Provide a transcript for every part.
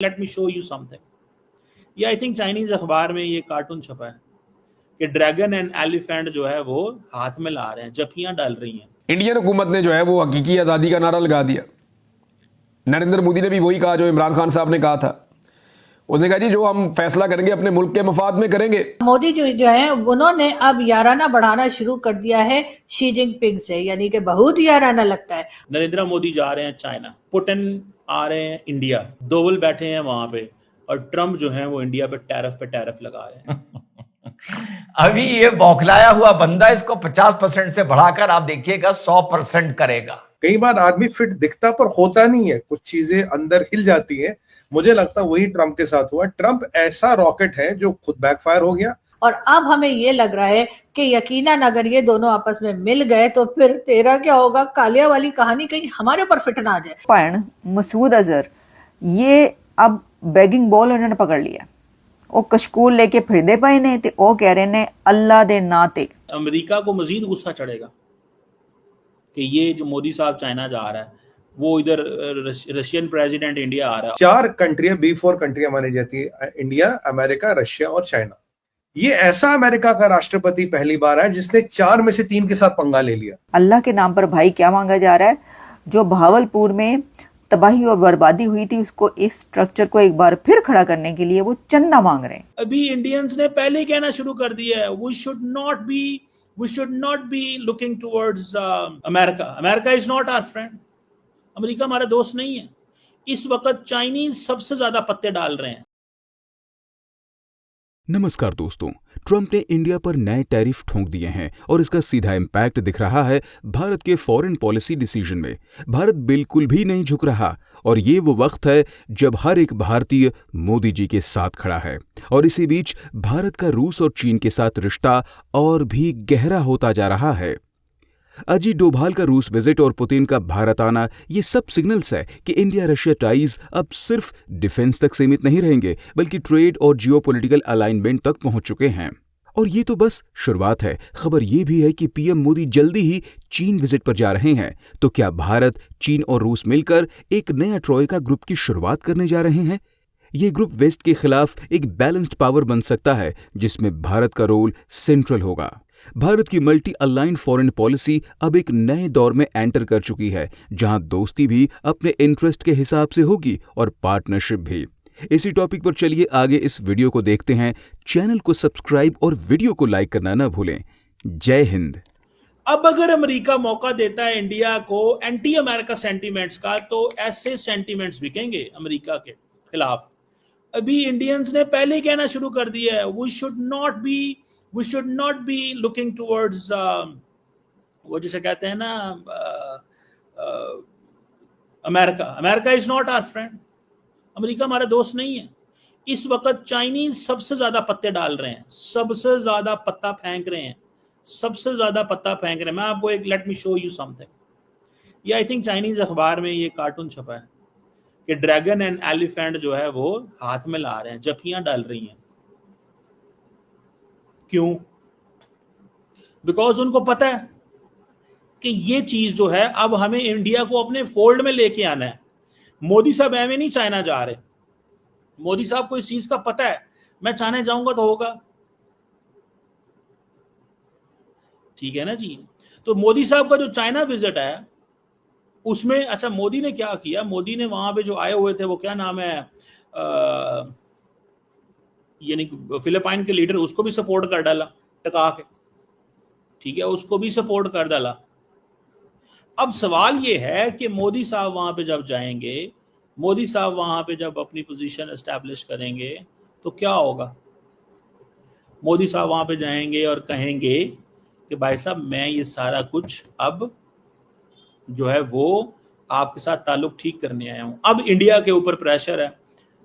Let me show you something. ये I think Chinese अखबार में ये कार्टून छपा है कि ड्रैगन एंड एलिफेंट जो है वो हाथ में ला रहे हैं, जफियां डाल रही हैं। इंडियन हुकूमत ने जो है वो हकीकी आज़ादी का नारा लगा दिया। नरेंद्र मोदी ने भी वही कहा जो इमरान खान साहब ने कहा था। उसने कहा जी जो हम फैसला करेंगे अपने मुल्क के मफाद में करेंगे। मोदी जो है उन्होंने अब याराना बढ़ाना शुरू कर दिया है शी जिनपिंग से, यानी कि बहुत याराना लगता है। नरेंद्र मोदी जा रहे हैं चाइना, पुतिन आ रहे हैं इंडिया, दोवल बैठे हैं वहां पे, और ट्रम्प जो है वो इंडिया पे टैरिफ लगा रहे हैं। अभी ये बौखलाया हुआ बंदा इसको 50% से बढ़ाकर आप देखिएगा 100% करेगा। कई बार आदमी फिट दिखता पर होता नहीं है, कुछ चीजें अंदर हिल जाती हैं। मुझे लगता है वही ट्रम्प के साथ हुआ। ट्रम्प ऐसा रॉकेट है जो खुद बैकफायर हो गया, और अब हमें ये लग रहा है कि यकीनन अगर ये दोनों आपस में मिल गए तो फिर तेरा क्या होगा, कालिया वाली कहानी कहीं हमारे ऊपर फिट ना आ जाए। पण मसूद अजहर ये अब बैगिंग बॉल उन्होंने पकड़ लिया, वो कशकूल लेके फिरदे पए ने ते ओ कह रहे ने अल्लाह दे नां ते। अमेरिका को मजीद गुस्सा चढ़ेगा कि ये जो मोदी साहब चाइना जा रहा है, वो इधर रशियन प्रेसिडेंट इंडिया आ रहा है। 4 कंट्रियां B4 कंट्रियां मानी जाती है, इंडिया, अमेरिका, रशिया और चाइना। ये ऐसा अमेरिका का राष्ट्रपति पहली बार है जिसने 4 में से 3 के साथ पंगा ले लिया। अल्लाह के नाम पर भाई क्या मांगा जा रहा है? जो भावलपुर में तबाही और बर्बादी हुई थी उसको, इस स्ट्रक्चर को एक बार फिर खड़ा करने के लिए वो चंदा मांग रहे हैं। अभी इंडियंस ने पहले ही कहना शुरू कर दिया है, we should not be looking towards America. America is not our friend. America हमारा दोस्त नहीं है। इस वक्त चाइनीज सबसे ज्यादा पत्ते डाल रहे हैं। नमस्कार दोस्तों, ट्रंप ने इंडिया पर नए टैरिफ ठोंक दिए हैं और इसका सीधा इम्पैक्ट दिख रहा है भारत के फॉरेन पॉलिसी डिसीजन में। भारत बिल्कुल भी नहीं झुक रहा और ये वो वक्त है जब हर एक भारतीय मोदी जी के साथ खड़ा है। और इसी बीच भारत का रूस और चीन के साथ रिश्ता और भी गहरा होता जा रहा है। अजीत डोभाल का रूस विजिट और पुतिन का भारत आना, ये सब सिग्नल्स है कि इंडिया रशिया टाइज अब सिर्फ डिफेंस तक सीमित नहीं रहेंगे बल्कि ट्रेड और जियोपॉलिटिकल अलाइनमेंट तक पहुंच चुके हैं। और ये तो बस शुरुआत है। खबर ये भी है कि पीएम मोदी जल्दी ही चीन विजिट पर जा रहे हैं। तो क्या भारत, चीन और रूस मिलकर एक नया ट्रोइका ग्रुप की शुरुआत करने जा रहे हैं? ये ग्रुप वेस्ट के खिलाफ एक बैलेंस्ड पावर बन सकता है जिसमें भारत का रोल सेंट्रल होगा। भारत की मल्टी अलाइंड फॉरेन पॉलिसी अब एक नए दौर में एंटर कर चुकी है, जहां दोस्ती भी अपने इंटरेस्ट के हिसाब से होगी और पार्टनरशिप भी। इसी टॉपिक पर चलिए आगे इस वीडियो को देखते हैं। चैनल को सब्सक्राइब और वीडियो को लाइक करना ना भूलें। जय हिंद। अब अगर अमेरिका मौका देता है इंडिया को एंटी अमेरिका सेंटीमेंट्स का, तो ऐसे सेंटीमेंट्स बिकेंगे अमेरिका के खिलाफ। अभी इंडियंस ने पहले ही कहना शुरू कर दिया है, we should not be looking towards वो जिसे कहते हैं ना America is not our friend. America हमारा दोस्त नहीं है। इस वक्त चाइनीज सबसे ज्यादा पत्ते डाल रहे हैं, सबसे ज्यादा पत्ता फेंक रहे हैं, सबसे ज्यादा पत्ता फेंक रहे हैं। मैं आपको एक let me show you something. ये आई थिंक चाइनीज अखबार में ये कार्टून छपा है कि ड्रैगन एंड एलिफेंट जो है वो हाथ में ला रहे हैं, जफियां डाल रही हैं। क्यों? बिकॉज उनको पता है कि ये चीज जो है अब हमें इंडिया को अपने फोल्ड में लेके आना है। मोदी साहब एवं नहीं चाइना जा रहे। मोदी साहब को इस चीज का पता है, मैं चाइना जाऊंगा तो होगा, ठीक है ना जी। तो मोदी साहब का जो चाइना विजिट है उसमें, अच्छा मोदी ने क्या किया, मोदी ने वहां पे जो आए हुए थे वो क्या नाम है, यानी फिलिपाइन के लीडर, उसको भी सपोर्ट कर डाला टका के, ठीक है, उसको भी सपोर्ट कर डाला। अब सवाल ये है कि मोदी साहब वहां पे जब जाएंगे, मोदी साहब वहां पे जब अपनी पोजीशन एस्टैब्लिश करेंगे तो क्या होगा? मोदी साहब वहां पे जाएंगे और कहेंगे कि भाई साहब मैं ये सारा कुछ अब जो है वो आपके साथ ताल्लुक ठीक करने आया हूं। अब इंडिया के ऊपर प्रेशर है।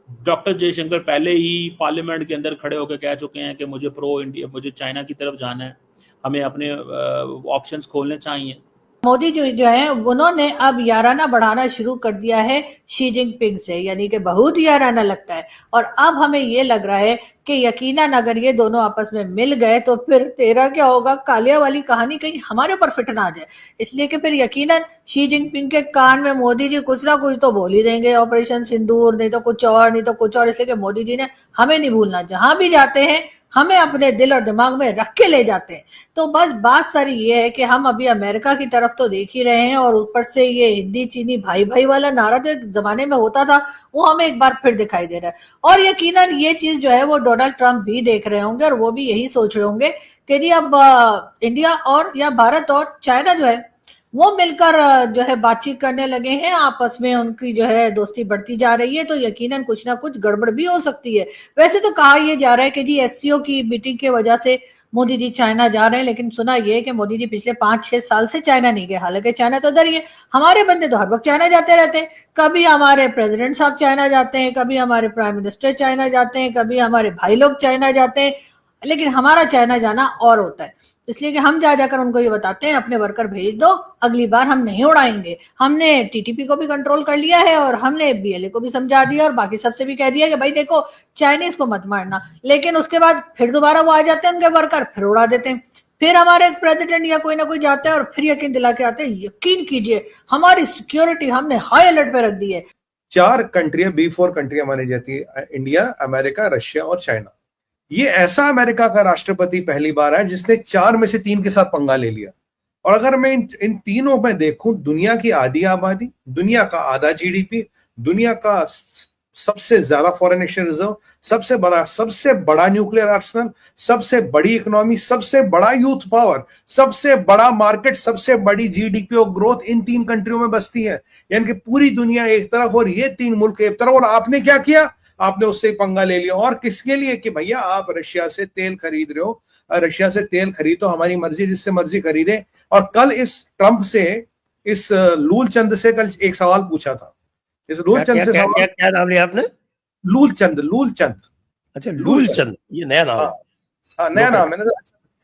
डॉक्टर जयशंकर पहले ही पार्लियामेंट के अंदर खड़े होकर कह चुके हैं कि मुझे प्रो इंडिया, मुझे चाइना की तरफ जाना है, हमें अपने ऑप्शंस खोलने चाहिए। मोदी जो है उन्होंने अब याराना बढ़ाना शुरू कर दिया है शी जिनपिंग से, यानी कि बहुत याराना लगता है। और अब हमें ये लग रहा है कि यकीनन अगर ये दोनों आपस में मिल गए तो फिर तेरा क्या होगा, कालिया वाली कहानी कहीं हमारे ऊपर फिट ना आ जाए। इसलिए कि फिर यकीनन शी जिनपिंग के कान में मोदी जी कुछ ना कुछ तो बोल ही देंगे, ऑपरेशन सिंदूर, नहीं तो कुछ और, नहीं तो कुछ और। इसलिए कि मोदी जी ने हमें नहीं भूलना, जहां भी जाते हैं हमें अपने दिल और दिमाग में रख के ले जाते हैं। तो बस बात सारी ये है कि हम अभी अमेरिका की तरफ तो देख ही रहे हैं, और ऊपर से ये हिंदी चीनी भाई भाई वाला नारा जो एक जमाने में होता था वो हमें एक बार फिर दिखाई दे रहा है। और यकीनन ये चीज जो है वो डोनाल्ड ट्रंप भी देख रहे होंगे, और वो भी यही सोच रहे होंगे कि जी अब इंडिया और या भारत और चाइना जो है वो मिलकर जो है बातचीत करने लगे हैं, आपस में उनकी जो है दोस्ती बढ़ती जा रही है, तो यकीनन कुछ ना कुछ गड़बड़ भी हो सकती है। वैसे तो कहा यह जा रहा है कि जी एससीओ की मीटिंग की वजह से मोदी जी चाइना जा रहे हैं, लेकिन सुना यह है कि मोदी जी पिछले 5-6 साल से चाइना नहीं गए। हालांकि चाइना तो उधर ही है, हमारे बंदे तो हर वक्त चाइना जाते रहते हैं। कभी हमारे प्रेसिडेंट साहब चाइना जाते हैं, कभी हमारे प्राइम मिनिस्टर चाइना जाते हैं, कभी हमारे भाई लोग चाइना जाते हैं, लेकिन हमारा चाइना जाना और होता है। इसलिए कि हम जा जाकर उनको ये बताते हैं अपने वर्कर भेज दो, अगली बार हम नहीं उड़ाएंगे। हमने टीटीपी को भी कंट्रोल कर लिया है, और हमने बीएलए को भी समझा दिया, और बाकी सबसे भी कह दिया कि भाई देखो चाइनीज को मत मारना। लेकिन उसके बाद फिर दोबारा वो आ जाते हैं उनके वर्कर, फिर उड़ा देते हैं। फिर हमारे प्रेसिडेंट या कोई ना कोई जाता है और फिर यकीन दिला के आते हैं, यकीन कीजिए हमारी सिक्योरिटी हमने हाई अलर्ट पे रख दी है। 4 कंट्रियां B4 कंट्रियां मानी जाती है, इंडिया, अमेरिका, रशिया और चाइना। ये ऐसा अमेरिका का राष्ट्रपति पहली बार है जिसने 4 में से 3 के साथ पंगा ले लिया। और अगर मैं इन तीनों में देखूं, दुनिया की आधी आबादी, दुनिया का आधा जीडीपी, दुनिया का सबसे ज्यादा फॉरेन एक्सचेंज रिजर्व, सबसे बड़ा न्यूक्लियर आर्सेनल, सबसे बड़ी इकोनॉमी, सबसे बड़ा यूथ पावर, सबसे बड़ा मार्केट, सबसे बड़ी जीडीपी और ग्रोथ इन 3 कंट्रियों में बसती है। यानी कि पूरी दुनिया एक तरफ और ये 3 मुल्क एक तरफ। और आपने क्या किया? आपने उससे पंगा ले लिया। और किसके लिए? कि भैया आप रशिया से तेल खरीद रहे हो, रशिया से तेल खरीदो, हमारी मर्जी, जिससे मर्जी खरीदे। और कल इस ट्रंप से, इस लूल चंद से कल एक सवाल पूछा था। इस लूल चंद से सवाल, क्या नाम लिया आपने? लूल चंद। अच्छा, लूल चंद, ये नया नाम है। हाँ, नया नाम है ना।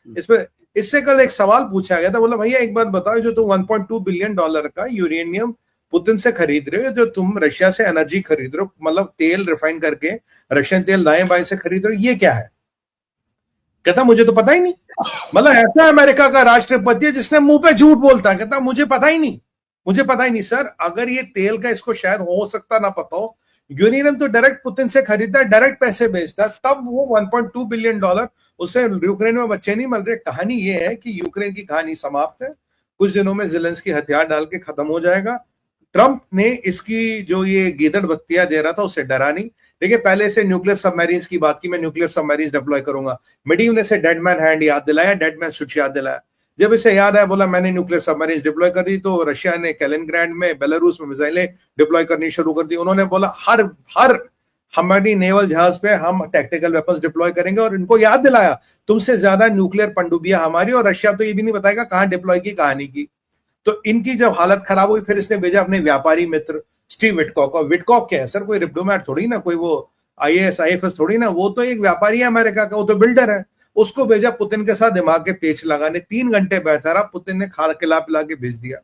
इसमें इससे कल एक सवाल पूछा गया था, बोला भैया एक बात बताओ, जो तुम $1.2 बिलियन का यूरेनियम पुतिन से खरीद रहे हो, जो तुम रशिया से एनर्जी खरीद रहे हो, मतलब तेल रिफाइन करके रशियन तेल दाएं बाएं से खरीद रहे हो, ये क्या है? कहता मुझे तो पता ही नहीं। मतलब ऐसा अमेरिका का राष्ट्रपति है जिसने मुंह पे झूठ बोलता है, कहता मुझे पता ही नहीं, मुझे पता ही नहीं। सर अगर ये तेल का इसको शायद हो सकता ना पता हो, यूरेनियम तो डायरेक्ट पुतिन से खरीदता है, डायरेक्ट पैसे बेचता है, तब वो $1.2 बिलियन उससे यूक्रेन में बच्चे नहीं मिल रहे। कहानी ये है कि यूक्रेन की कहानी समाप्त है, कुछ दिनों में ज़ेलेंस्की हथियार डाल के खत्म हो जाएगा। ट्रंप ने इसकी जो ये गीदड़ बत्तियां दे रहा था उससे डरा नहीं। देखिए पहले से न्यूक्लियर सबमरीन्स की बात की, मैं न्यूक्लियर सबमरीन्स डिप्लॉय करूंगा। मेडीव ने से डेड मैन हैंड याद दिलाया, डेड मैन स्विच याद दिलाया। जब इसे याद आया, बोला मैंने न्यूक्लियर सबमरीन्स डिप्लॉय कर दी, तो रशिया ने कैलिनग्रैड में, बेलारूस में मिसाइलें डिप्लॉय करनी शुरू कर दी। उन्होंने बोला हर हमारी नेवल जहाज पे हम टैक्टिकल वेपन्स डिप्लॉय करेंगे, और इनको याद दिलाया तुमसे ज्यादा न्यूक्लियर पनडुब्बियां हमारी, और रशिया तो ये भी नहीं बताएगा कहां डिप्लॉय की, कहानी की। तो इनकी जब हालत खराब हुई, फिर इसने भेजा अपने व्यापारी मित्र स्टीव विटकॉक। और विटकॉक क्या है सर? कोई डिप्लोमेट थोड़ी ना, कोई वो IAS IFS थोड़ी ना, वो तो एक व्यापारी है अमेरिका का, वो तो बिल्डर है। उसको भेजा पुतिन के साथ दिमाग के पेच लगाने। 3 घंटे बैठा रहा, पुतिन ने खा खिला पिला के भेज दिया।